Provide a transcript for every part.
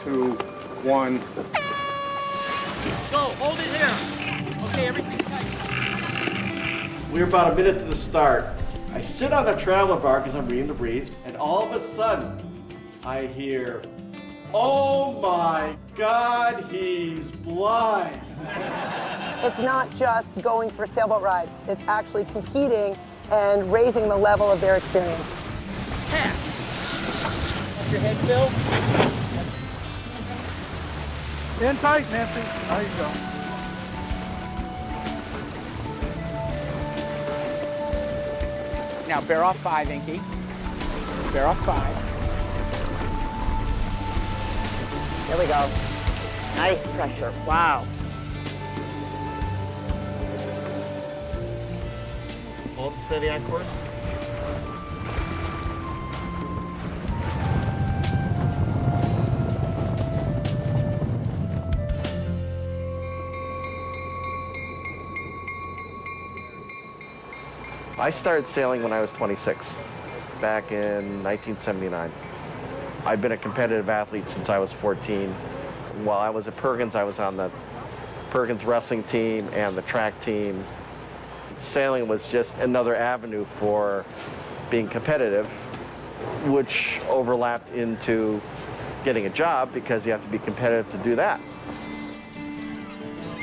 2, 1. Go, hold it here. Okay, everything's tight. We're about a minute to the start. I sit on a traveler bar because I'm reading the breeze, and all of a sudden, I hear, "Oh my God, he's blind." It's not just going for sailboat rides. It's actually competing and raising the level of their experience. Tap. That's your head, Phil. In tight, Nancy. There you go. Now bear off 5, Inky. Bear off 5. There we go. Nice pressure. Wow. Hold steady on course. I started sailing when I was 26, back in 1979. I've been a competitive athlete since I was 14. While I was at Perkins, I was on the Perkins wrestling team and the track team. Sailing was just another avenue for being competitive, which overlapped into getting a job because you have to be competitive to do that.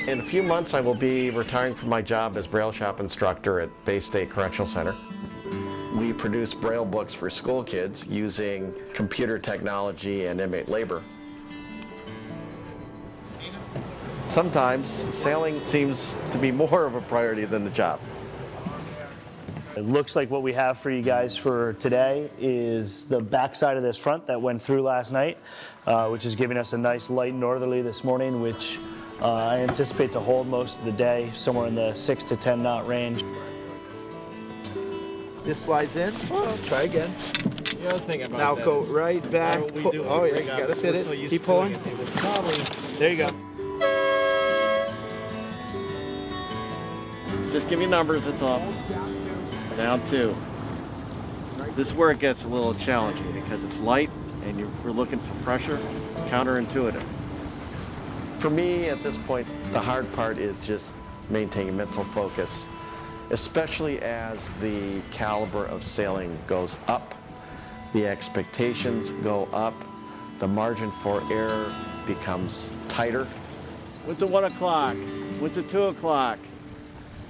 In a few months, I will be retiring from my job as Braille Shop instructor at Bay State Correctional Center. We produce Braille books for school kids using computer technology and inmate labor. Sometimes sailing seems to be more of a priority than the job. It looks like what we have for you guys for today is the backside of this front that went through last night, which is giving us a nice light northerly this morning, which I anticipate to hold most of the day, somewhere in the 6 to 10 knot range. This slides in. Oh, try again. The other thing about Now go right back. Oh, yeah, you gotta fit it. Keep pulling. There you go. Just give me numbers, that's all. Down 2. This is where it gets a little challenging because it's light and we're looking for pressure, counterintuitive. For me, at this point, the hard part is just maintaining mental focus, especially as the caliber of sailing goes up, the expectations go up, the margin for error becomes tighter. What's at 1 o'clock? What's at 2 o'clock?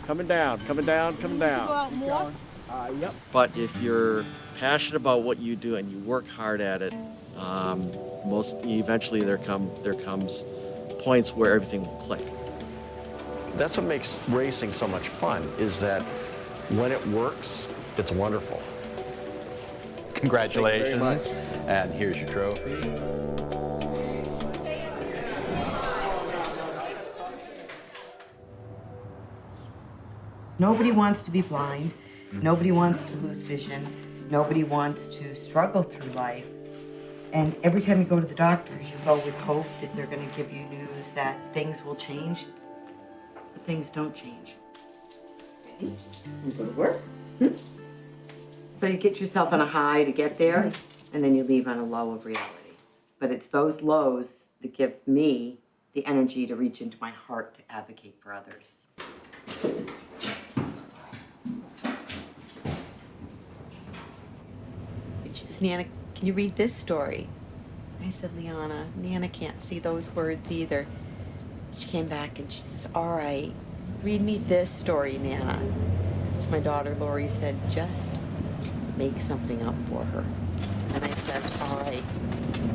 Coming down, coming down, coming down. Yep. But if you're passionate about what you do and you work hard at it, eventually there comes points where everything will click. That's what makes racing so much fun, is that when it works, it's wonderful. Congratulations, and here's your trophy. Nobody wants to be blind. Nobody wants to lose vision. Nobody wants to struggle through life. And every time you go to the doctors, you go with hope that they're going to give you news that things will change, but things don't change. Okay? You go to work. So you get yourself on a high to get there, and then you leave on a low of reality. But it's those lows that give me the energy to reach into my heart to advocate for others. She says, Nana, can you read this story? I said, Liana, Nana can't see those words either. She came back and she says, all right, read me this story, Nana. So my daughter Lori said, just make something up for her. And I said, all right,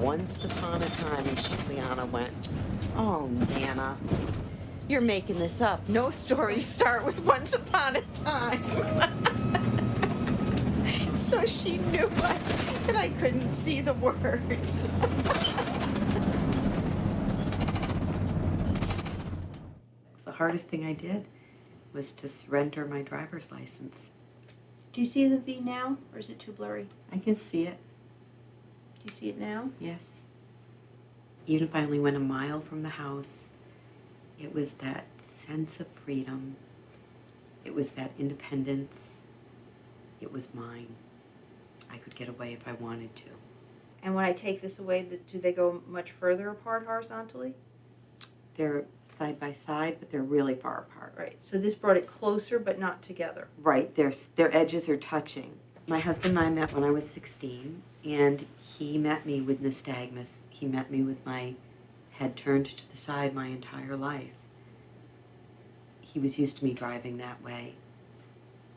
once upon a time, and Liana went, oh, Nana, you're making this up. No stories start with once upon a time. So she knew that I couldn't see the words. The hardest thing I did was to surrender my driver's license. Do you see the V now, or is it too blurry? I can see it. Do you see it now? Yes. Even if I only went a mile from the house, it was that sense of freedom. It was that independence. It was mine. I could get away if I wanted to. And when I take this away, do they go much further apart horizontally? They're side by side, but they're really far apart. Right. So this brought it closer, but not together. Right, their edges are touching. My husband and I met when I was 16, and he met me with nystagmus. He met me with my head turned to the side my entire life. He was used to me driving that way.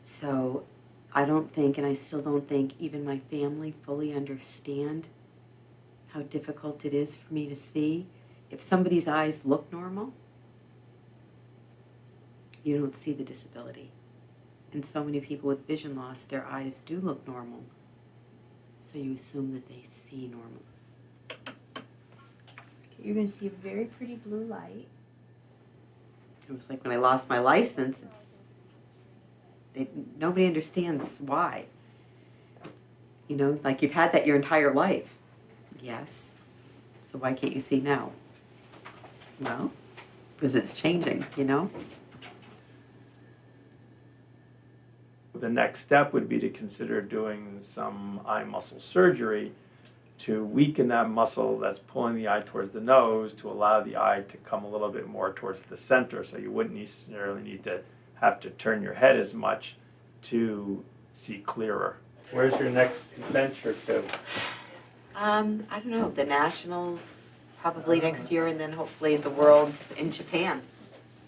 So I don't think, and I still don't think, even my family fully understand how difficult it is for me to see. If somebody's eyes look normal, you don't see the disability. And so many people with vision loss, their eyes do look normal. So you assume that they see normal. You're going to see a very pretty blue light. It was like when I lost my license, nobody understands why. You know, like you've had that your entire life. Yes. So why can't you see now? Well, because it's changing, you know? The next step would be to consider doing some eye muscle surgery to weaken that muscle that's pulling the eye towards the nose to allow the eye to come a little bit more towards the center, so you wouldn't necessarily need to have to turn your head as much to see clearer. Where's your next venture to? I don't know, the Nationals probably next year, and then hopefully the Worlds in Japan.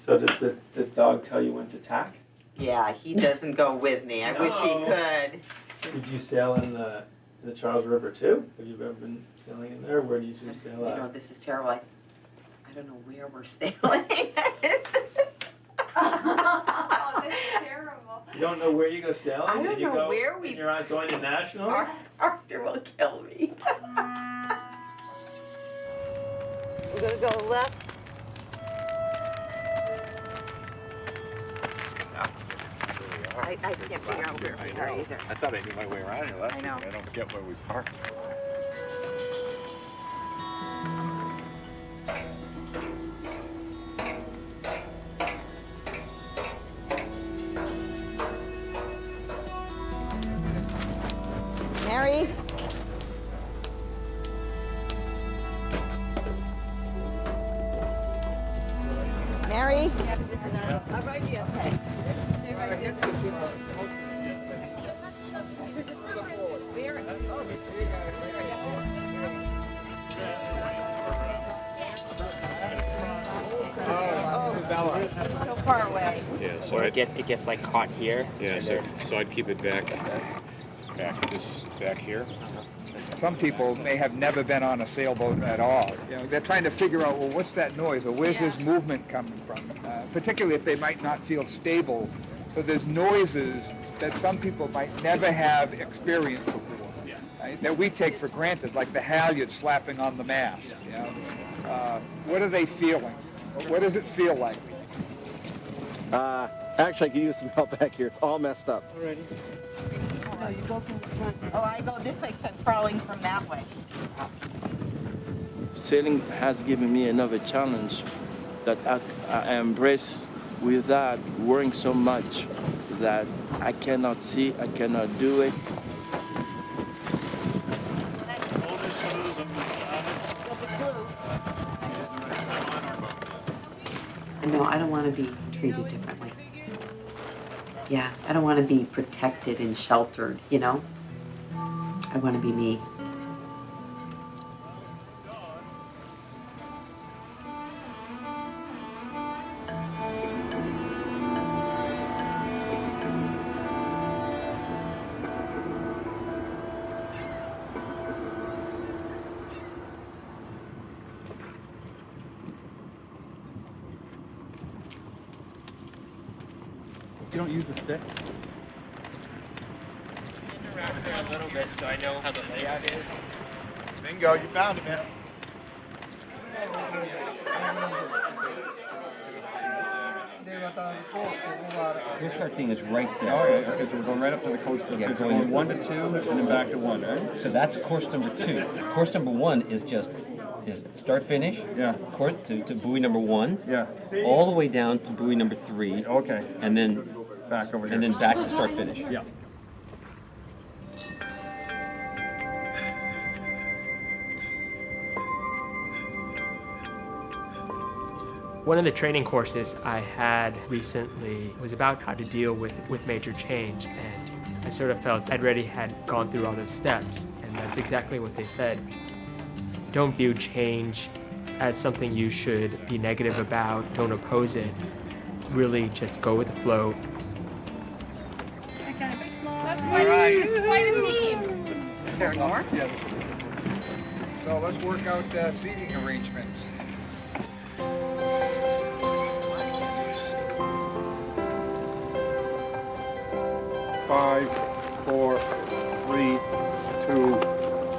So does the dog tell you when to tack? Yeah, he doesn't go with me. I wish he could. Did you sail in the Charles River too? Have you ever been sailing in there? Where do you usually sail You at? know, this is terrible. I don't know where we're sailing. Oh, this is terrible. You don't know where you go sailing? I don't Did you know go where when you're not going to nationals? Arthur will kill me. We're gonna go left. I can't figure out where we are either. I thought I knew my way around here last I know. week. I don't get where we parked. Mary? Mary? I'm right here. Okay. Stay right here. So far away. Yeah, so it gets like caught here. Yeah, so I'd keep it back here. Some people may have never been on a sailboat at all. You know, they're trying to figure out, well, what's that noise, or where's this movement coming from? Particularly if they might not feel stable. So there's noises that some people might never have experienced before, right? That we take for granted, like the halyard slapping on the mast. You know? What are they feeling? What does it feel like? Actually, I could use some help back here. It's all messed up. Already. No, you go from the front. Oh, I go this way because I'm crawling from that way. Sailing has given me another challenge that I embrace with that, worrying so much that I cannot see, I cannot do it. No, I don't want to be treated differently. Yeah, I don't want to be protected and sheltered, you know? I want to be me. You don't use the stick? Around there a little bit so I know how the layout is. Bingo, you found it, man. Coast Guard thing is right there. Oh, yeah. Okay, so we're going right up to the Coast Guard. Yeah, going 1 to 2 and then back to 1, right? So that's course number 2. Course number 1 is start finish. Yeah. Course to buoy number 1. Yeah. All the way down to buoy number 3. Okay. And then back over here. And then back to start finish. Yeah. One of the training courses I had recently was about how to deal with major change, and I sort of felt I'd already had gone through all those steps, and that's exactly what they said. Don't view change as something you should be negative about, don't oppose it. Really just go with the flow. All right. Quite a team. Is there more? Yeah. So let's work out seating arrangements. Five, four, three, two,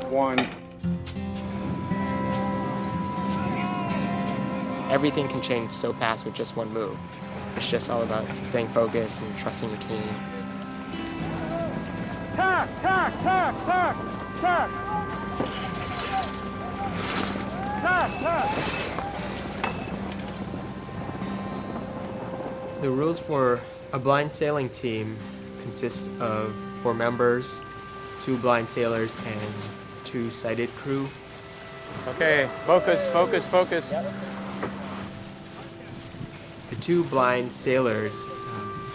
one. Everything can change so fast with just one move. It's just all about staying focused and trusting your team. Tack, tack, tack, tack, tack. Tack, tack. The rules for a blind sailing team consists of 4 members, 2 blind sailors, and 2 sighted crew. Okay, focus, focus, focus. The 2 blind sailors,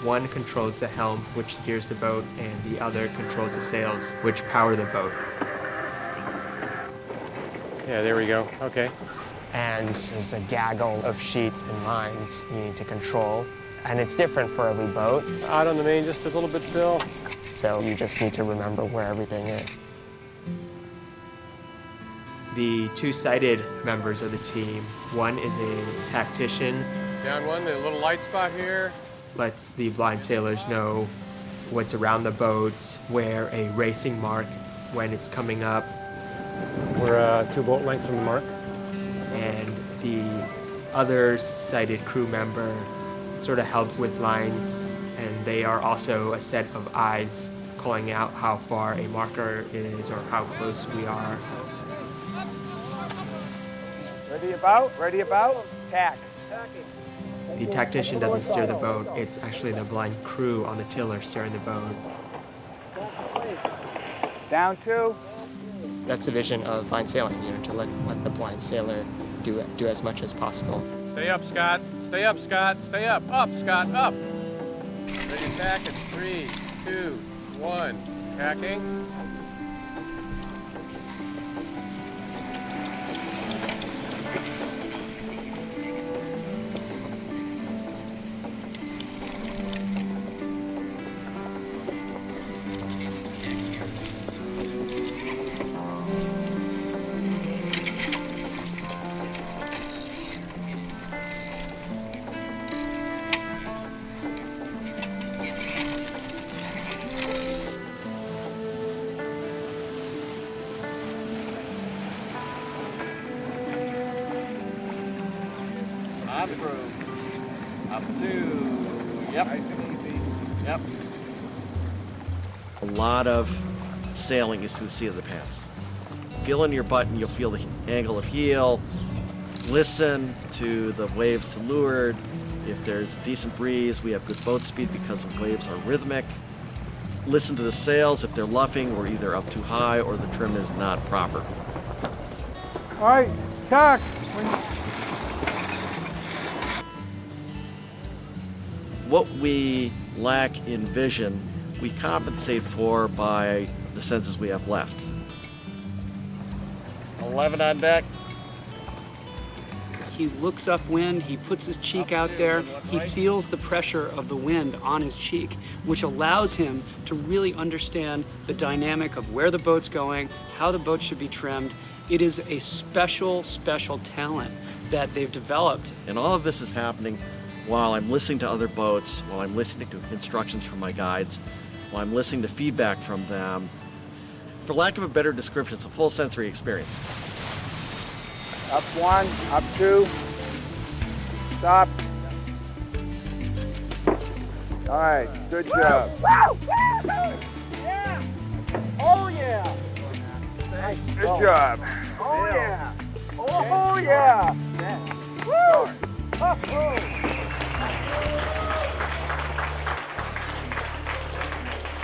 one controls the helm, which steers the boat, and the other controls the sails, which power the boat. Yeah, there we go. Okay. And there's a gaggle of sheets and lines you need to control. And it's different for every boat. Out on the main just a little bit, Phil. So you just need to remember where everything is. The 2 sighted members of the team, one is a tactician. Down one, the little light spot here. Lets the blind sailors know what's around the boat, where a racing mark when it's coming up. We're 2 boat lengths from the mark. And the other sighted crew member sort of helps with lines, and they are also a set of eyes calling out how far a marker is or how close we are. Ready about, ready about, tack. The tactician doesn't steer the boat, it's actually the blind crew on the tiller steering the boat. Down 2. That's the vision of blind sailing, to let the blind sailor do as much as possible. Stay up, Scott. Stay up, Scott. Stay up. Up, Scott. Up. Ready to tack in 3, 2, 1. Tacking. Up through. Up 2. Yep. Nice and easy. Yep. A lot of sailing is to the seat of the pants. Feel in your button, you'll feel the angle of heel. Listen to the waves to leeward. If there's a decent breeze, we have good boat speed because the waves are rhythmic. Listen to the sails. If they're luffing, we're either up too high or the trim is not proper. All right, tack. What we lack in vision, we compensate for by the senses we have left. 11 on deck. He looks upwind, he puts his cheek out there, he feels the pressure of the wind on his cheek, which allows him to really understand the dynamic of where the boat's going, how the boat should be trimmed. It is a special, special talent that they've developed. And all of this is happening while I'm listening to other boats, while I'm listening to instructions from my guides, while I'm listening to feedback from them. For lack of a better description, it's a full sensory experience. Up 1, up 2. Stop. All right, good job. Yeah! Oh yeah! Good job. Oh yeah! Oh yeah! Woo!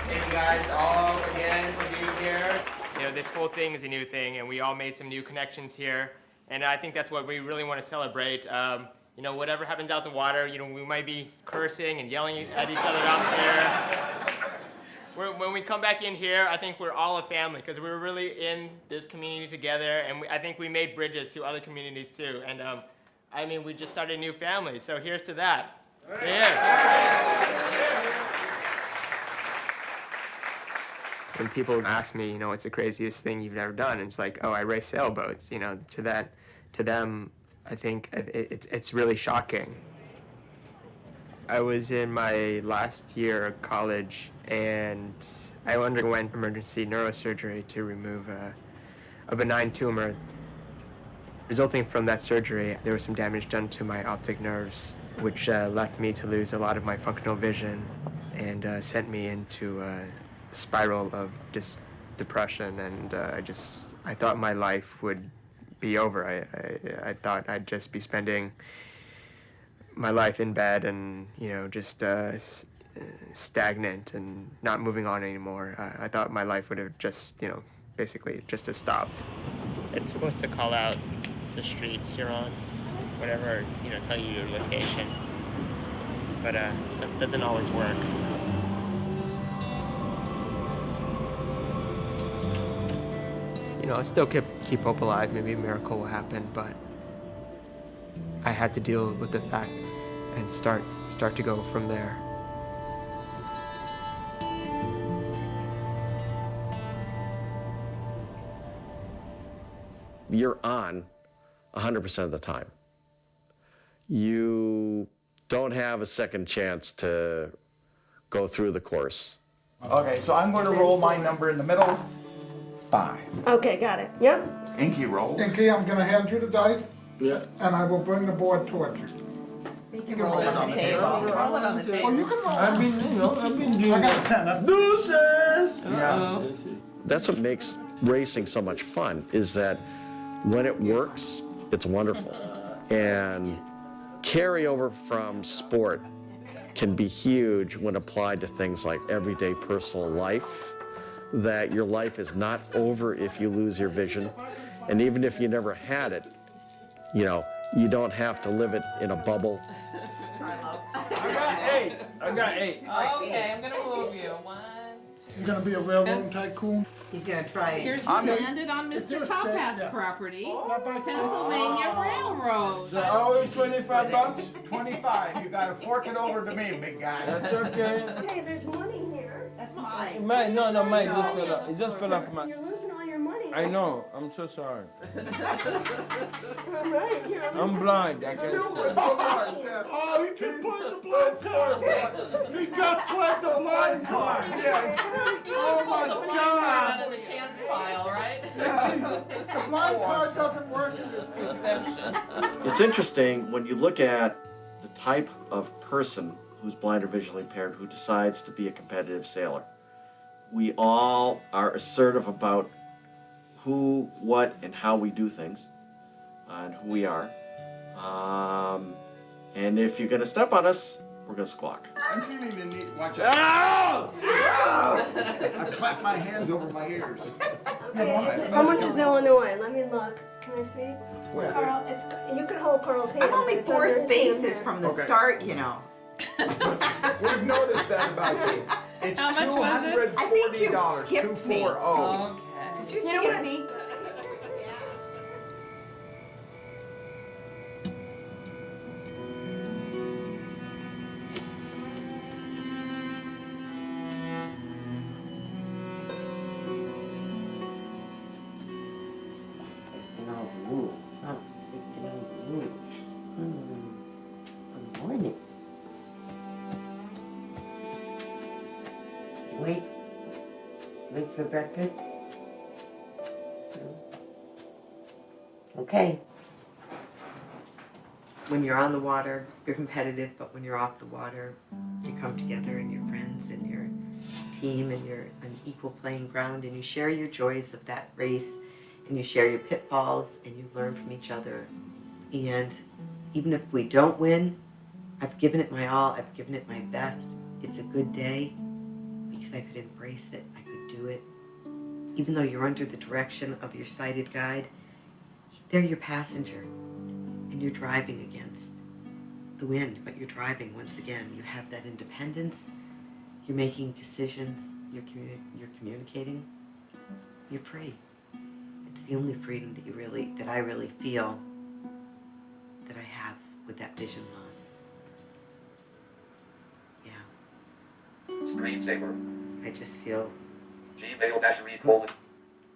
Thank you guys all again for being here. This whole thing is a new thing, and we all made some new connections here. And I think that's what we really want to celebrate. You know, whatever happens out in the water, you know, we might be cursing and yelling at each other out there. When we come back in here, I think we're all a family because we're really in this community together, and I think we made bridges to other communities too. And I mean, we just started a new family, so here's to that. When people ask me, you know, what's the craziest thing you've ever done? And it's like, oh, I race sailboats. You know, to them, I think it's really shocking. I was in my last year of college, and I underwent emergency neurosurgery to remove a benign tumor. Resulting from that surgery, there was some damage done to my optic nerves, which left me to lose a lot of my functional vision and sent me into a spiral of depression. And I thought my life would be over. I thought I'd just be spending my life in bed and, you know, just stagnant and not moving on anymore. I thought my life would have just, you know, basically just have stopped. It's supposed to call out the streets you're on, whatever, you know, tell you your location. But so it doesn't always work. You know, I still keep hope alive. Maybe a miracle will happen, but I had to deal with the facts and start to go from there. You're on 100% of the time. You don't have a second chance to go through the course. Okay, so I'm going to roll my number in the middle. 5. Okay, got it. Yep. Inky roll. Inky, I'm gonna hand you the die. Yeah. And I will bring the board towards you. You can roll it on the table. Roll it on the table. Oh, you can roll. I've been doing I got a 10. Deuces! Yeah. That's what makes racing so much fun, is that when it works, it's wonderful. And carryover from sport can be huge when applied to things like everyday personal life, that your life is not over if you lose your vision. And even if you never had it, you know, you don't have to live it in a bubble. I got 8. Okay, I'm gonna move you. 1, 2. You're gonna be a railroad tycoon? He's gonna try it. Here's one landed on Mr. Top Hat's property, Pennsylvania Railroad. So I owe you $25? 25. You gotta fork it over to me, big guy. That's okay. Hey, there's money here. That's mine. Mine, no, mine just fell off. It just fell off my... You're losing all your money. I know, I'm so sorry. All right, here. I'm blind, I can't see. Oh, he just played the blind card. He just played the blind card. Yes. Oh my God. Out of the chance pile, right? The blind card doesn't work in this Exception. It's interesting when you look at the type of person who's blind or visually impaired who decides to be a competitive sailor. We all are assertive about who, what, and how we do things, and who we are. And if you're gonna step on us, we're gonna squawk. I'm feeling the need. Watch out. Ow! I clap my hands over my ears. How much is Illinois? Let me look. Can I see? Where? Carl, you can hold Carl's hand. I'm only It's 4 under his spaces hand from the Okay. start, you know. We've noticed that about you. It's How much was it? I think you $240. skipped me. 240. Did you You know skip what? me? Wait for breakfast. Okay. When you're on the water, you're competitive, but when you're off the water, you come together and you're friends and you're a team and you're an equal playing ground and you share your joys of that race and you share your pitfalls and you learn from each other. And even if we don't win, I've given it my all, I've given it my best. It's a good day because I could embrace it, I could do it. Even though you're under the direction of your sighted guide, they're your passenger and you're driving against the wind, but you're driving once again. You have that independence. You're making decisions. You're communicating. You're free. It's the only freedom that I really feel that I have with that vision loss. Yeah. Screensaver. I just feel. Gmail-read: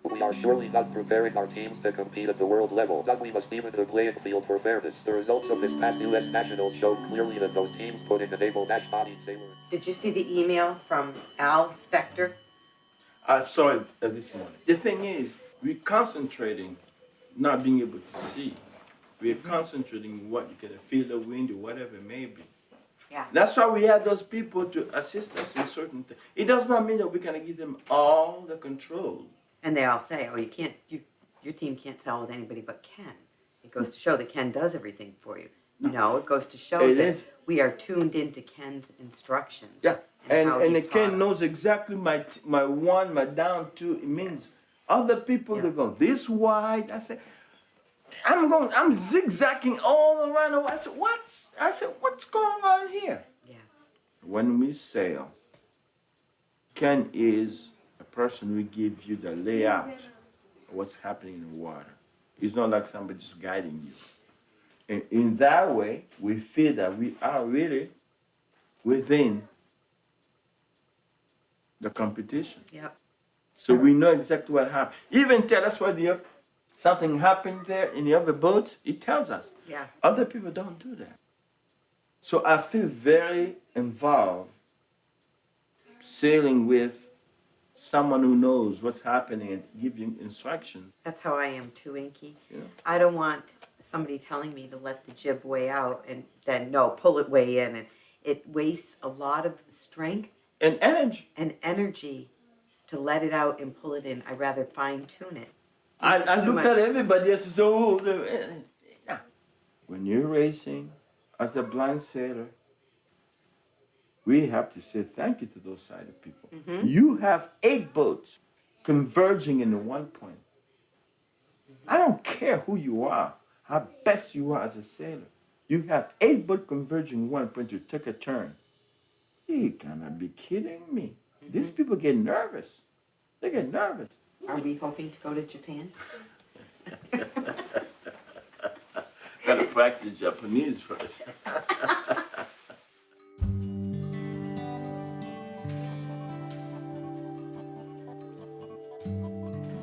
We are surely not preparing our teams to compete at the world level, but we must even the playing field for fairness. The results of this past U.S. Nationals showed clearly that those teams put in the naval-bodied sailors. Did you see the email from Al Spector? I saw it this morning. The thing is, we're concentrating, not being able to see. We're concentrating what you can feel the wind or whatever it may be. Yeah. That's why we had those people to assist us in certain things. It does not mean that we're going to give them all the control. And they all say, oh, you can't, your team can't sell with anybody but Ken. It goes to show that Ken does everything for you. No, it goes to show that we are tuned into Ken's instructions. Yeah, and Ken us. knows exactly my one, my down two. It means other people, they go this wide. I said, I'm zigzagging all around. I said, what's going on here? Yeah. When we sail, Ken is a person who gives you the layout of what's happening in the water. It's not like somebody just guiding you. And in that way, we feel that we are really within the competition. Yep. So we know exactly what happened. Even tell us what something happened there in the other boats, it tells us. Yeah. Other people don't do that. So I feel very involved sailing with someone who knows what's happening and giving instruction. That's how I am too, Inky. Yeah. I don't want somebody telling me to let the jib way out and then, no, pull it way in. And it wastes a lot of strength. And energy. And energy to let it out and pull it in. I'd rather fine tune it. I look at everybody else so. When you're racing as a blind sailor, we have to say thank you to those sighted people. Mm-hmm. You have 8 boats converging into one point. I don't care who you are, how best you are as a sailor. You have 8 boats converging in one point to take a turn. You cannot be kidding me. These people get nervous. They get nervous. Are we hoping to go to Japan? Gotta practice Japanese first.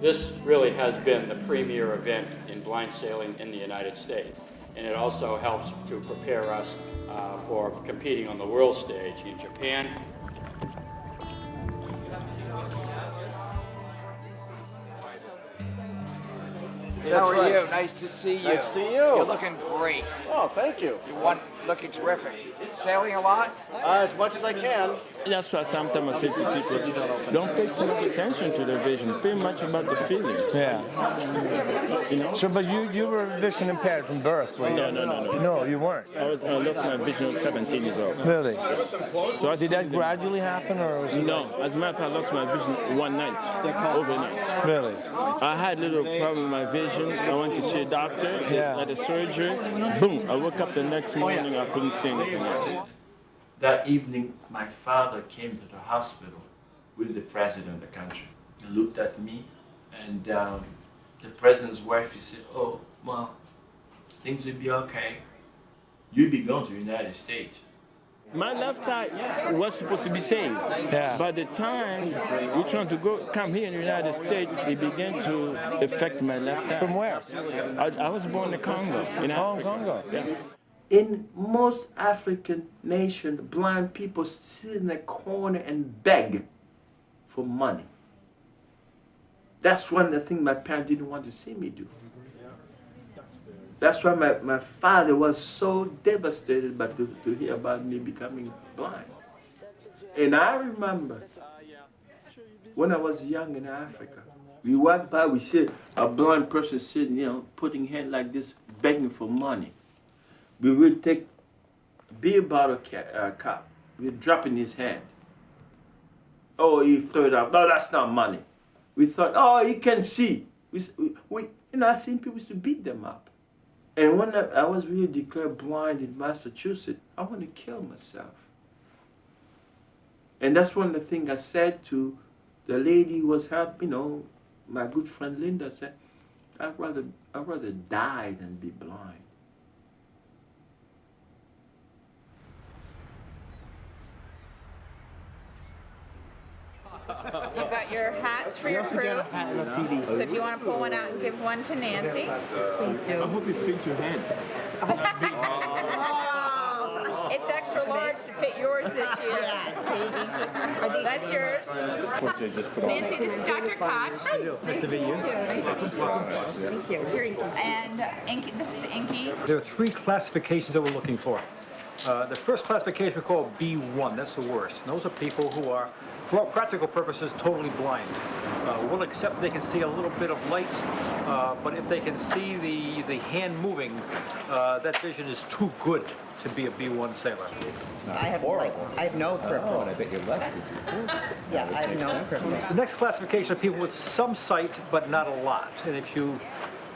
This really has been the premier event in blind sailing in the United States, and it also helps to prepare us for competing on the world stage in Japan. How are you? Nice to see you. Nice to see you. You're looking great. Oh, thank you. You're looking terrific. Sailing a lot? As much as I can. That's why sometimes I say to people, don't pay too much attention to their vision. Pay much about the feelings. Yeah. You know? So, but you were vision impaired from birth, were you? No. No, you weren't. I lost my vision at 17 years old. Really? So did that gradually happen, or was it? No. As a matter of fact, I lost my vision one night, overnight. Really? I had a little problem with my vision. I went to see a doctor. Yeah. Had a surgery. Boom. I woke up the next morning. I couldn't see anything else. That evening, my father came to the hospital with the president of the country. He looked at me, and the president's wife, he said, oh, well, things will be okay. You'll be going to the United States. My left eye was supposed to be saved. Yeah. By the time we're trying to come here in the United States, it began to affect my left eye. From where? I was born in Congo, in Africa. Congo. Yeah. In most African nations, blind people sit in a corner and beg for money. That's one of the things my parents didn't want to see me do. That's why my father was so devastated by to hear about me becoming blind. And I remember when I was young in Africa, we walked by, we see a blind person sitting, putting hand like this, begging for money. We would take a beer bottle cup, we would drop in his hand. Oh, he threw it up. No, that's not money. We thought, oh, he can see. I seen people used to beat them up. And when I was really declared blind in Massachusetts, I want to kill myself. And that's one of the things I said to the lady who was helping, my good friend Linda said, I'd rather die than be blind. You've got your hats for your crew. So if you want to pull one out and give one to Nancy. Please do. I hope it fits your head. It's extra large to fit yours this year. That's yours. Nancy, this is Dr. Koch. Nice to meet you. Thank you. Here you go. And Inky, this is Inky. There are 3 classifications that we're looking for. The first classification we call B1, that's the worst. And those are people who are, for all practical purposes, totally blind. We'll accept they can see a little bit of light, but if they can see the hand moving, that vision is too good to be a B1 sailor. I have no peripheral. I bet your left is Yeah, I have no peripheral. The next classification are people with some sight, but not a lot. And if you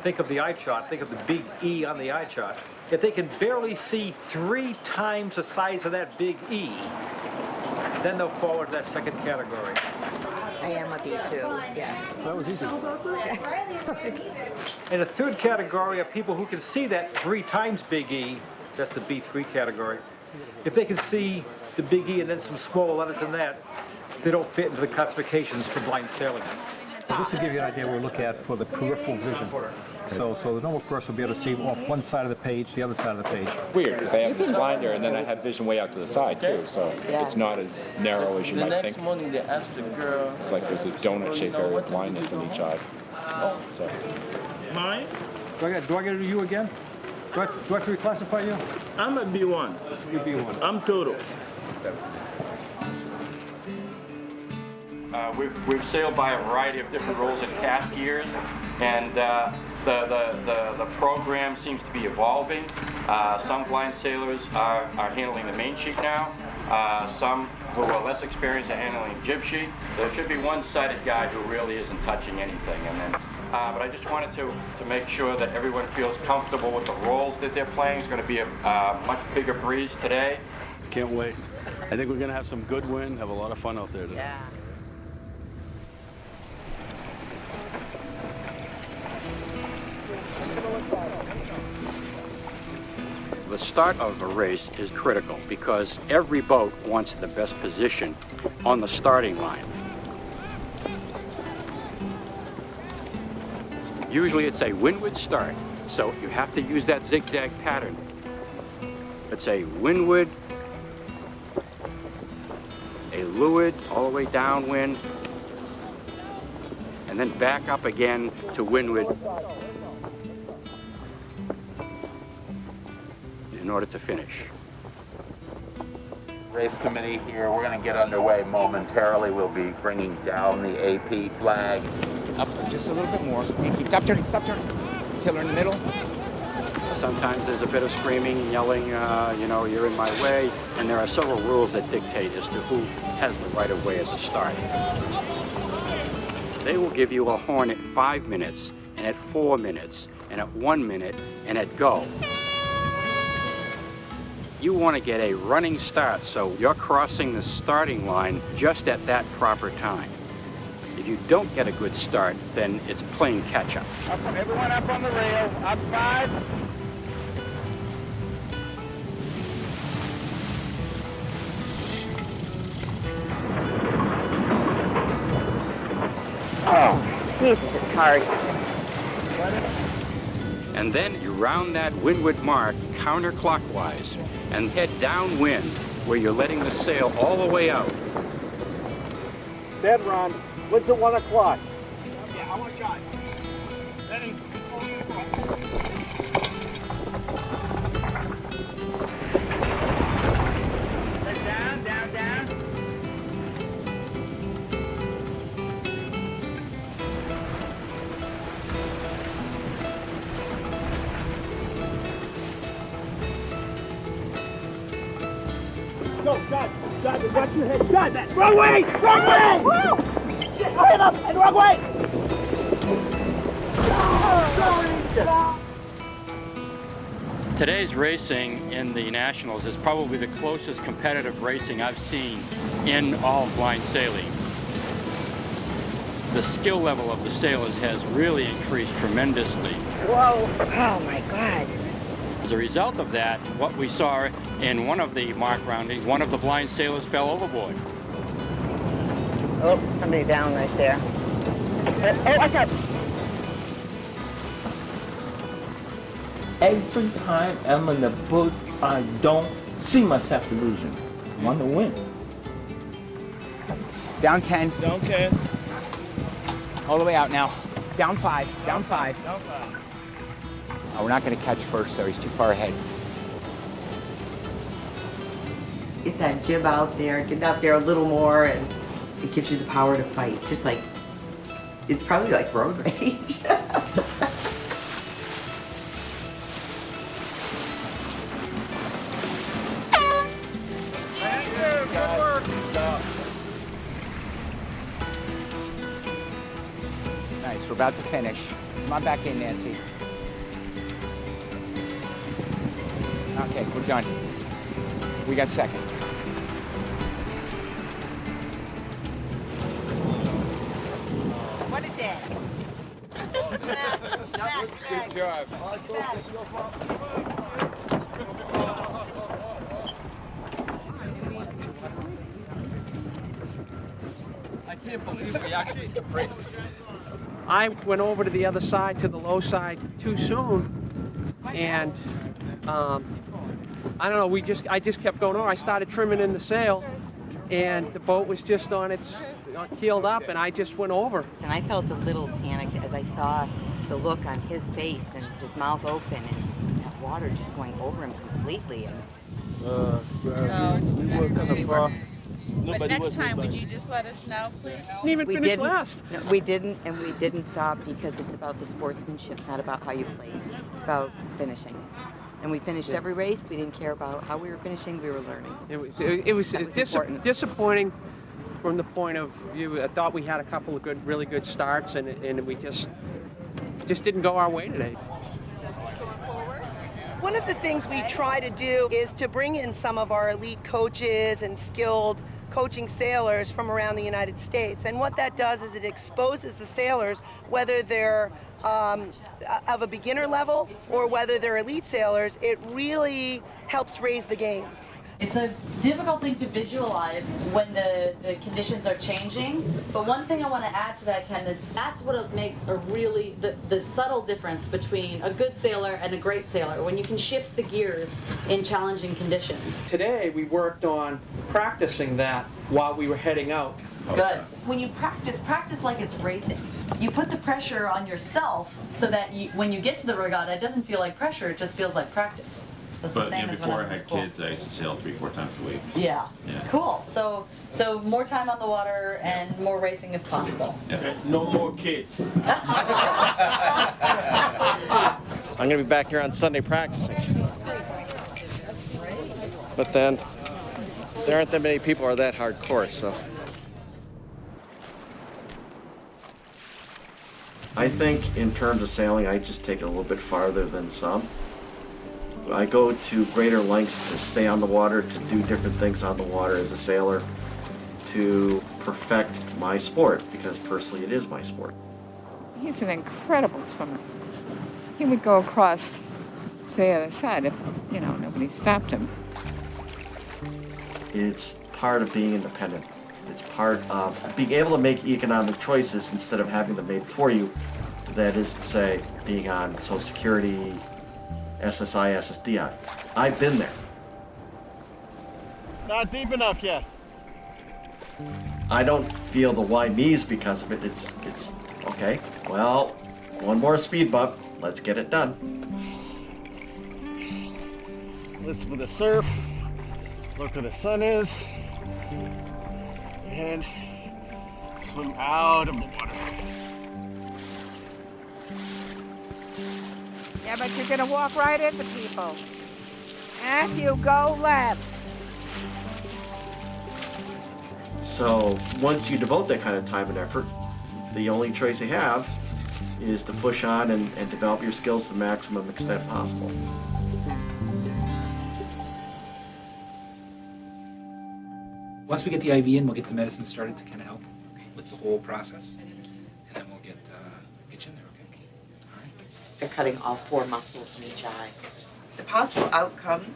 think of the eye chart, think of the big E on the eye chart. If they can barely see 3 times the size of that big E, then they'll fall into that second category. I am a B2, yes. That was easy. And the third category are people who can see that 3 times big E, that's the B3 category. If they can see the big E and then some smaller letters than that, they don't fit into the classifications for blind sailing. So this will give you an idea we'll look at for the peripheral vision. So the normal person will be able to see off one side of the page, the other side of the page. Weird, because I have this blinder and then I have vision way out to the side too, so it's not as narrow as you might think. The next morning they asked the girl. It's like there's this donut shaped area of blindness in each eye. So. Mine? Do I got to do you again? Do I have to reclassify you? I'm a B1. You're B1. I'm total. We've sailed by a variety of different roles in past years, and the program seems to be evolving. Some blind sailors are handling the main sheet now. Some who are less experienced are handling jib sheet. There should be one-sided guy who really isn't touching anything. And then, but I just wanted to make sure that everyone feels comfortable with the roles that they're playing. It's going to be a much bigger breeze today. Can't wait. I think we're going to have some good wind, have a lot of fun out there today. Yeah. The start of a race is critical because every boat wants the best position on the starting line. Usually it's a windward start, so you have to use that zigzag pattern. It's a windward, a leeward, all the way downwind, and then back up again to windward in order to finish. Race committee here, we're going to get underway momentarily. We'll be bringing down the AP flag. Up just a little bit more. Stop turning, tiller in the middle. Sometimes there's a bit of screaming and yelling, you're in my way, and there are several rules that dictate as to who has the right of way at the start. They will give you a horn at 5 minutes, and at 4 minutes, and at 1 minute, and at go. You want to get a running start, so you're crossing the starting line just at that proper time. If you don't get a good start, then it's playing catch-up. Everyone up on the rail, up 5. Oh, Jesus, it's hard. And then you round that windward mark counterclockwise and head downwind where you're letting the sail all the way out. Dead run. When's the 1 o'clock? Yeah, I want a shot. Ready? Down, down, down. Go, God, watch your head. God, that wrong way! Wrong way! Woo! Head up and wrong way! Today's racing in the Nationals is probably the closest competitive racing I've seen in all of blind sailing. The skill level of the sailors has really increased tremendously. Whoa, oh my God. As a result of that, what we saw in one of the mock roundings, one of the blind sailors fell overboard. Oh, somebody's down right there. Oh, watch out. Every time I'm in the boat, I don't see myself losing. I want to win. Down 10. Down 10. All the way out now. Down 5. Down 5. Down 5. Oh, we're not going to catch first, though. He's too far ahead. Get that jib out there, get out there a little more, and it gives you the power to fight. Just like, it's probably like road rage. Nice, we're about to finish. Come on back in, Nancy. Okay, we're done. We got second. What a day. Good job. I can't believe we actually took races. I went over to the other side, to the low side, too soon, and I don't know. I just kept going over. I started trimming in the sail, and the boat was just on its keeled up, and I just went over. And I felt a little panicked as I saw the look on his face and his mouth open, and that water just going over him completely. And we were kind of far. But next time, would you just let us know, please? Didn't even finish last. No, we didn't, and we didn't stop because it's about the sportsmanship, not about how you place. It's about finishing. And we finished every race. We didn't care about how we were finishing. We were learning. It was disappointing from the point of view. I thought we had a couple of really good starts, and we just didn't go our way today. One of the things we try to do is to bring in some of our elite coaches and skilled coaching sailors from around the United States. And what that does is it exposes the sailors, whether they're of a beginner level or whether they're elite sailors. It really helps raise the game. It's a difficult thing to visualize when the conditions are changing, but one thing I want to add to that, Ken, is that's what it makes a really, the subtle difference between a good sailor and a great sailor, when you can shift the gears in challenging conditions. Today we worked on practicing that while we were heading out. Good. When you practice like it's racing. You put the pressure on yourself so that when you get to the regatta, it doesn't feel like pressure, it just feels like practice. So it's the same as when before I I was had in school. kids, I used to sail 3-4 times a week. Yeah. Yeah. Cool. So more time on the water and more racing if possible. Yeah. No more kids. I'm going to be back here on Sunday practicing. But then, there aren't that many people who are that hardcore, so. I think in terms of sailing, I just take it a little bit farther than some. I go to greater lengths to stay on the water, to do different things on the water as a sailor, to perfect my sport, because personally it is my sport. He's an incredible swimmer. He would go across to the other side if, nobody stopped him. It's part of being independent. It's part of being able to make economic choices instead of having them made for you. That is to say, being on Social Security, SSI, SSDI. I've been there. Not deep enough yet. I don't feel the why me's because of it. It's okay. Well, one more speed bump. Let's get it done. Listen for the surf. Look where the sun is. And swim out of the water. Yeah, but you're gonna walk right into people. And you go left. So once you devote that kind of time and effort, the only choice you have is to push on and develop your skills to the maximum extent possible. once we get the IV in, we'll get the medicine started to kind of help with the whole process, and then we'll get you in there. Okay. All right. They're cutting all 4 muscles in each eye. The possible outcome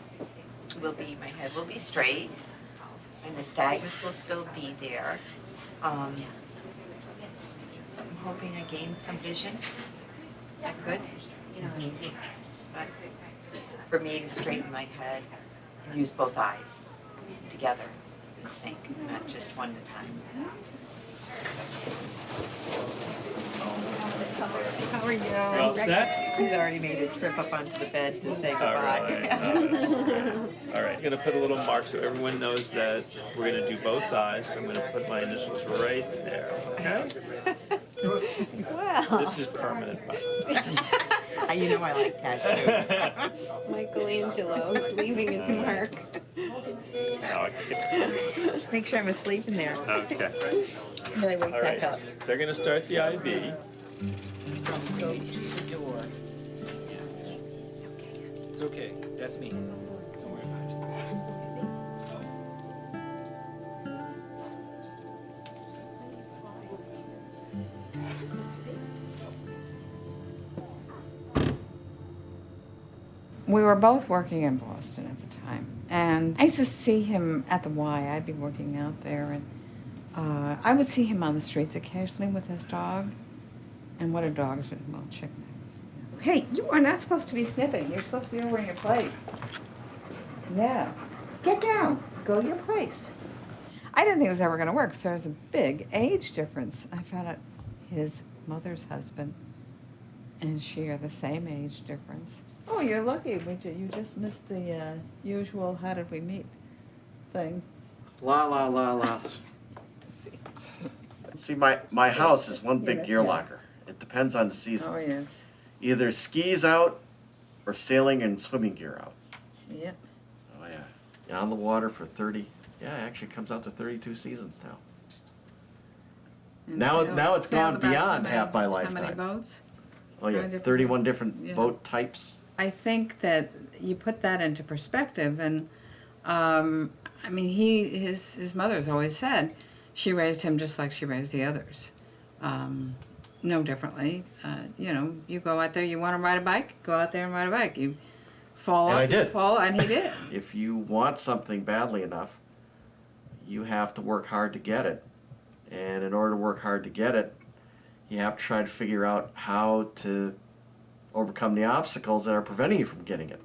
will be my head will be straight, my nystagmus will still be there. I'm hoping I gain some vision. I could. But for me to straighten my head and use both eyes together in sync, not just one at a time. How are you? All set? He's already made a trip up onto the bed to say All goodbye. right. All right. I'm going to put a little mark so everyone knows that we're going to do both eyes. So I'm going to put my initials right there. Okay? Wow. This is permanent. You know I like tattoos. Michelangelo is leaving his mark. Okay. Just make sure I'm asleep in there. Okay. And then I wake All back right. up. They're going to start the IV. Go to the door. It's okay. That's me. Don't worry about We were both working in Boston at the time, and I used to see him at the Y. I'd be working out there, and I would see him on the streets occasionally with his dog. And what are dogs with? Well, chickens. Hey, you are not supposed to be sniffing. You're supposed to be over in your place. Yeah. Get down. Go to your place. I didn't think it was ever going to work, so there's a big age difference. I found out his mother's husband and she are the same age difference. Oh, you're lucky. You just missed the usual how did we meet thing. La la la la. See, my house is one big gear locker. It depends on the season. Oh, yes. Either skis out or sailing and swimming gear out. Yep. Oh, yeah. On the water for 30, yeah, it actually comes out to 32 seasons now. And Now it's gone about beyond how half my many lifetime. boats? Oh, yeah, 31 different boat types. I think that you put that into perspective, and I mean, his mother's always said she raised him just like she raised the others, no differently. You know, you go out there, you want to ride a bike, go out there and ride a bike. You fall And up, I did. you fall, and he did. If you want something badly enough, you have to work hard to get it. And in order to work hard to get it, you have to try to figure out how to overcome the obstacles that are preventing you from getting it.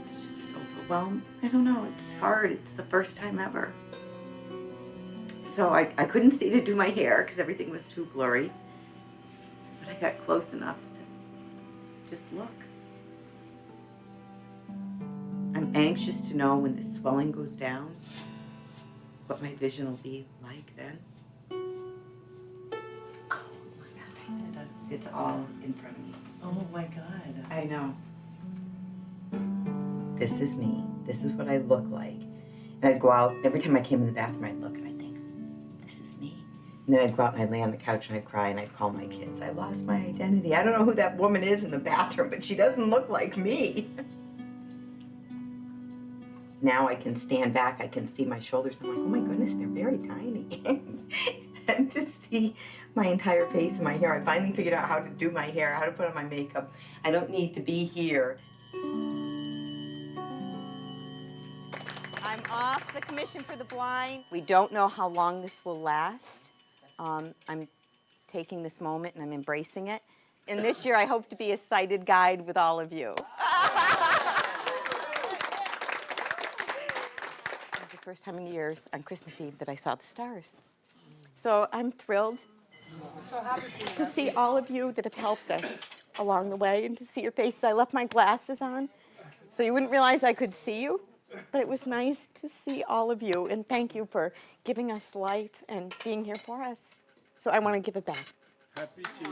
It's just overwhelmed. I don't know. It's hard. It's the first time ever. So I couldn't see to do my hair because everything was too blurry. But I got close enough to just look. I'm anxious to know when the swelling goes down, what my vision will be like then. Oh my God, it's all in front of me. Oh my God. I know. This is me. This is what I look like. And I'd go out, every time I came in the bathroom, I'd look and I'd think, this is me. And then I'd go out and I'd lay on the couch and I'd cry and I'd call my kids. I lost my identity. I don't know who that woman is in the bathroom, but she doesn't look like me. Now I can stand back, I can see my shoulders. I'm like, oh my goodness, they're very tiny. And to see my entire face and my hair, I finally figured out how to do my hair, how to put on my makeup. I don't need to be here. I'm off the Commission for the Blind. We don't know how long this will last. I'm taking this moment and I'm embracing it. And this year I hope to be a sighted guide with all of you. It was the first time in years on Christmas Eve that I saw the stars. So I'm thrilled to see all of you that have helped us along the way and to see your faces. I left my glasses on so you wouldn't realize I could see you, but it was nice to see all of you, and thank you for giving us life and being here for us. So I want to give it back. Happy to you.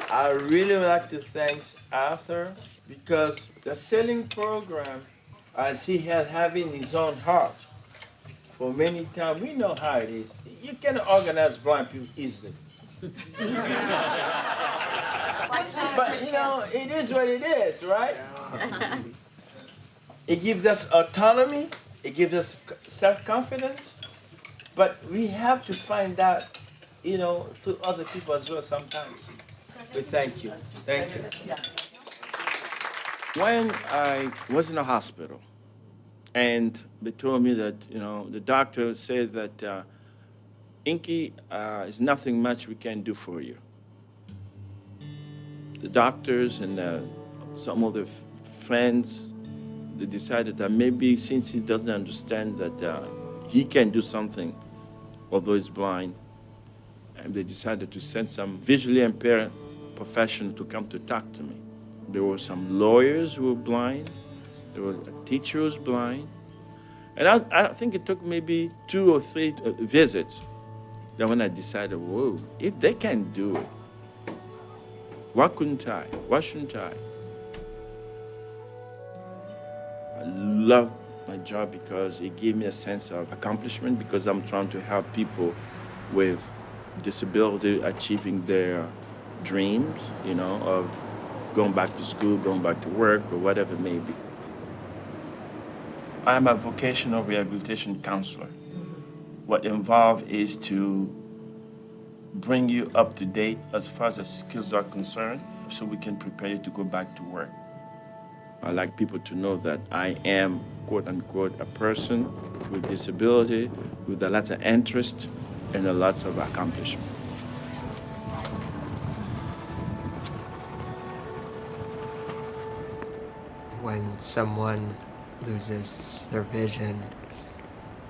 I really would like to thank Arthur because the sailing program, as he had having his own heart for many times, we know how it is. You cannot organize blind people easily. But you know, it is what it is, right? It gives us autonomy, it gives us self-confidence, but we have to find out, you know, through other people as well sometimes. We thank you. Thank you. When I was in a hospital and they told me that, you know, the doctor said that, Inky, is nothing much we can do for you. The doctors and some of the friends, they decided that maybe since he doesn't understand that he can do something, although he's blind, and they decided to send some visually impaired professional to come to talk to me. There were some lawyers who were blind, there were a teacher who was blind, and I think it took maybe 2 or 3 visits that when I decided, whoa, if they can do it, why couldn't I? Why shouldn't I? I love my job because it gave me a sense of accomplishment because I'm trying to help people with disability achieving their dreams, you know, of going back to school, going back to work, or whatever it may be. I'm a vocational rehabilitation counselor. What involved is to bring you up to date as far as the skills are concerned so we can prepare you to go back to work. I like people to know that I am, quote unquote, a person with disability, with a lot of interest and a lot of accomplishment. When someone loses their vision,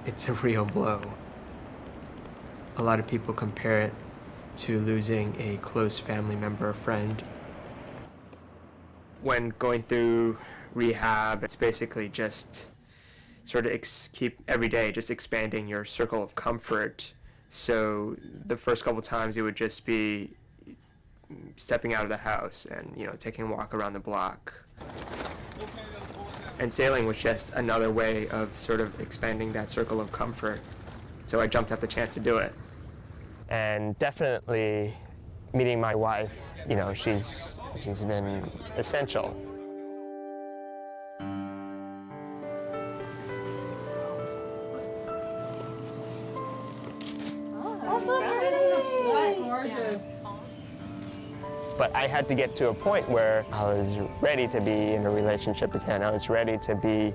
it's a real blow. A lot of people compare it to losing a close family member or friend. When going through rehab, it's basically just sort of keep every day just expanding your circle of comfort. So the first couple times it would just be stepping out of the house and, you know, taking a walk around the block. And sailing was just another way of sort of expanding that circle of comfort. So I jumped at the chance to do it. And definitely meeting my wife, you know, she's been essential. But I had to get to a point where I was ready to be in a relationship again. I was ready to be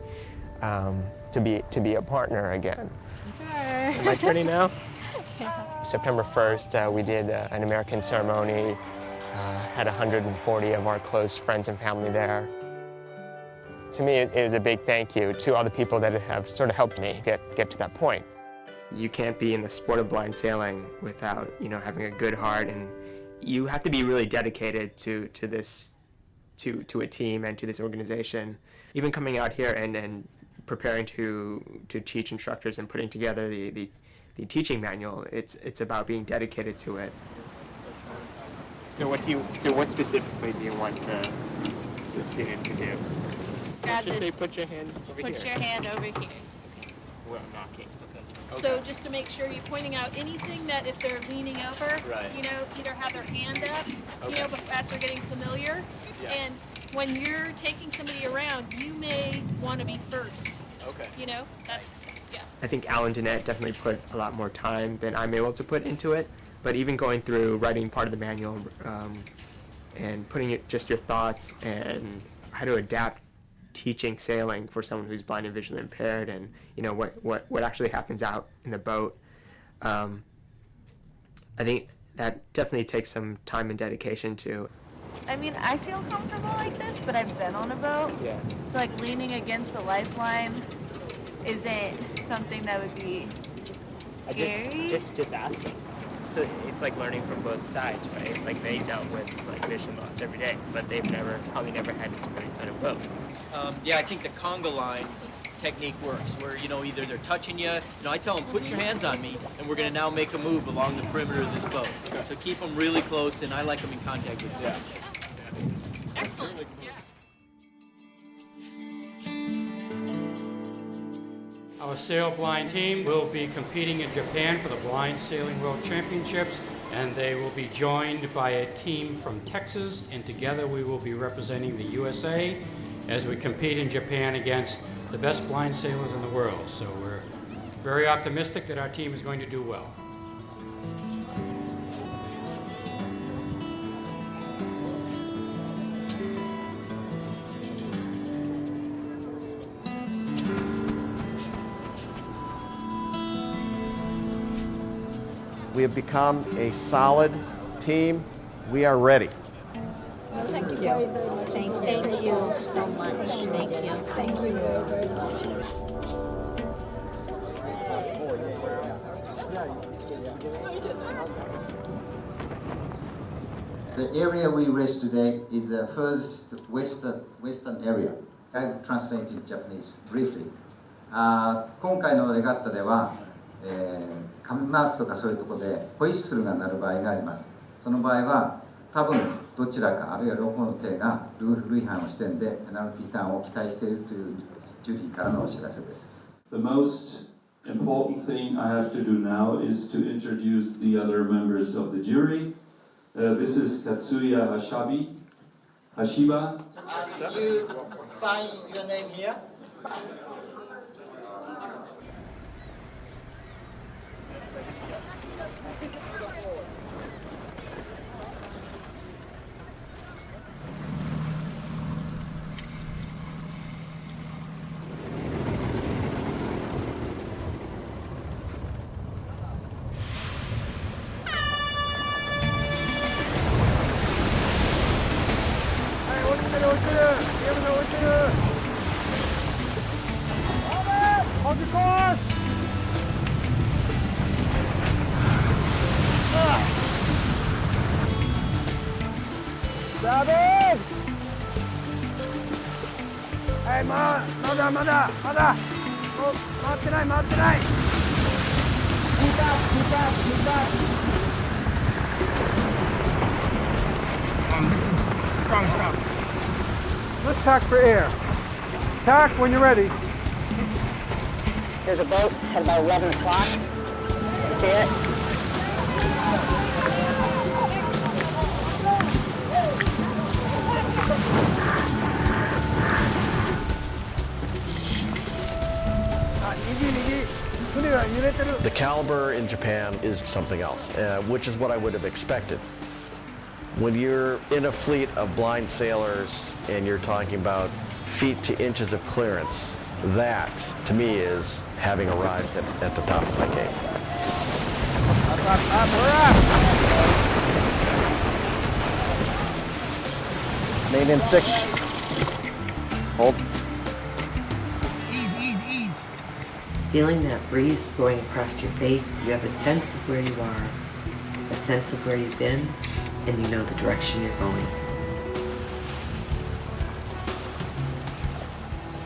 a partner again. Okay. Am I turning now? Yeah. September 1st, we did an American ceremony. Had 140 of our close friends and family there. To me, it was a big thank you to all the people that have sort of helped me get to that point. You can't be in the sport of blind sailing without, you know, having a good heart, and you have to be really dedicated to a team and to this organization. Even coming out here and preparing to teach instructors and putting together the teaching manual, it's about being dedicated to it. So what specifically do you want the student to do? Grab Just this. say put your hand over here. Put your hand over here. Well, I'm knocking. Okay. So just to make sure you're pointing out anything that if they're leaning over, Right. you know, either have their hand up, Okay. you know, as they're getting familiar. Yeah. And when you're taking somebody around, you may want to be first. Okay. You know, that's, yeah. I think Al and Danette definitely put a lot more time than I'm able to put into it. But even going through writing part of the manual and putting it just your thoughts and how to adapt teaching sailing for someone who's blind and visually impaired, and you know what actually happens out in the boat. I think that definitely takes some time and dedication to. I mean, I feel comfortable like this, but I've been on a boat. Yeah. So like leaning against the lifeline isn't something that would be scary. Just ask them. So it's like learning from both sides, right? Like they dealt with like vision loss every day, but they've probably never had experience on a boat. Yeah, I think the conga line technique works, where, you know, either they're touching you, I tell them, put your hands on me, and we're going to now make a move along the perimeter of this boat. So keep them really close, and I like them in contact with you. Excellent. Yeah. Our sail blind team will be competing in Japan for the Blind Sailing World Championships and they will be joined by a team from Texas, and together we will be representing the USA as we compete in Japan against the best blind sailors in the world. So we're very optimistic that our team is going to do well. We have become a solid team. We are ready. Thank you very, very much. Thank you so much. Thank you. Thank you very much. The area we race today is the furthest western area. I'll translate in Japanese briefly. 今回のレガッタでは、紙マークとかそういうところでホイッスルが鳴る場合があります。その場合は多分どちらかあるいは両方の艇がルール違反をしてんでペナルティターンを期待しているというジュリーからのお知らせです。The most important thing I have to do now is to introduce the other members of the jury. This is Katsuya Hashiba. Did you sign your name here? Hold your course! Grab it! Hey, まだ回ってない。Keep up. Strong. Let's tack for air. Tack when you're ready. There's a boat at about 11 o'clock. See it? The caliber in Japan is something else, which is what I would have expected. When you're in a fleet of blind sailors and you're talking about feet to inches of clearance, that, to me, is having arrived at the top of my game. Main in 6. Hold. Feeling that breeze going across your face, you have a sense of where you are, a sense of where you've been, and you know the direction you're going.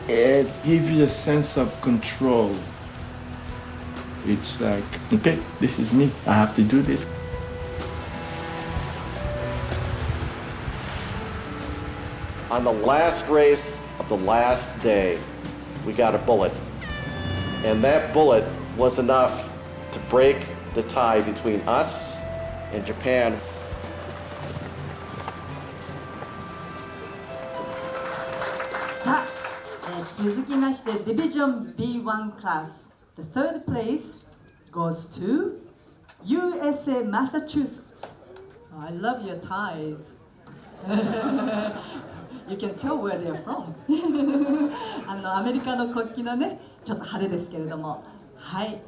It gives you a sense of control. It's like, okay, this is me. I have to do this. On the last race of the last day, we got a bullet. And that bullet was enough to break the tie between us and Japan. Division B1 class. The third place goes to USA Massachusetts. Oh, I love your ties. You can tell where they're from. アメリカの国旗のね、ちょっと派手ですけれども、はい。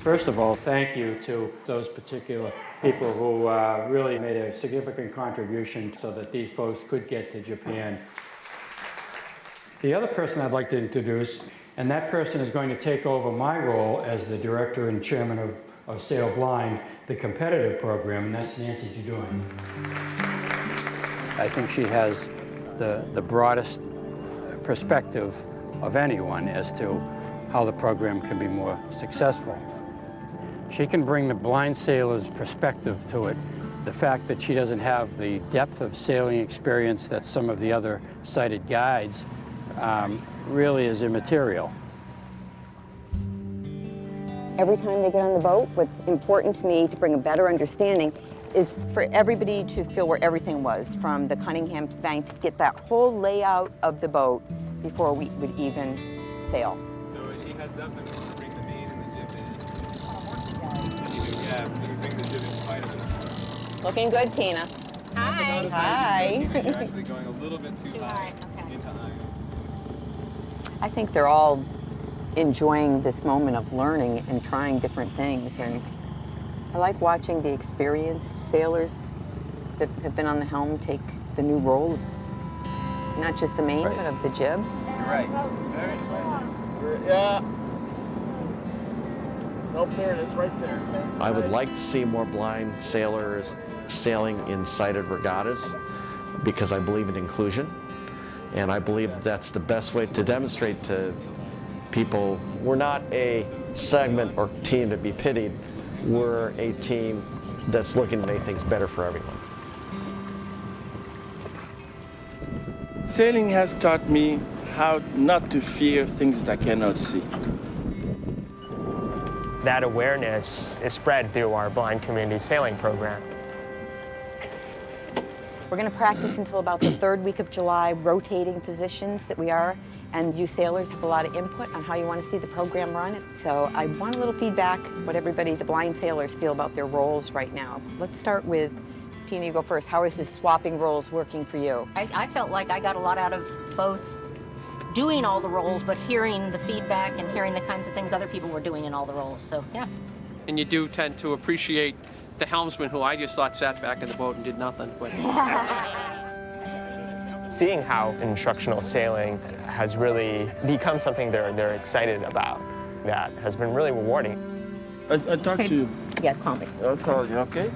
First of all, thank you to those particular people who really made a significant contribution so that these folks could get to Japan. The other person I'd like to introduce, and that person is going to take over my role as the director and chairman of Sail Blind, the competitive program, and that's Nancy Judoin. I think she has the broadest perspective of anyone as to how the program can be more successful. She can bring the blind sailor's perspective to it The fact that she doesn't have the depth of sailing experience that some of the other sighted guides really is immaterial. Every time they get on the boat, what's important to me to bring a better understanding is for everybody to feel where everything was, from the Cunningham bank, to get that whole layout of the boat before we would even sail. So as she heads up, then we bring the main and the jib in. Yeah, we bring the jib in quite a bit. Looking good, Tina. Hi. Hi. You're actually going a little bit too high into iron. I think they're all enjoying this moment of learning and trying different things, and I like watching the experienced sailors that have been on the helm take the new role, not just the main, but of the jib. You're right. It's very slow. Yeah. Nope, there it is, right there. I would like to see more blind sailors sailing in sighted regattas because I believe in inclusion, and I believe that's the best way to demonstrate to people we're not a segment or team to be pitied. We're a team that's looking to make things better for everyone. Sailing has taught me how not to fear things that I cannot see. That awareness is spread through our blind community sailing program. We're going to practice until about the 3rd week of July, rotating positions that we are, and you sailors have a lot of input on how you want to see the program run. So I want a little feedback, what everybody, the blind sailors, feel about their roles right now. Let's start with Tina, you go first. How is this swapping roles working for you? I felt like I got a lot out of both doing all the roles, but hearing the feedback and hearing the kinds of things other people were doing in all the roles. So, yeah. And you do tend to appreciate the helmsman, who I just thought sat back in the boat and did nothing. But seeing how instructional sailing has really become something they're excited about, that has been really rewarding. I talked to you. Yeah, call me. I'll call you, okay?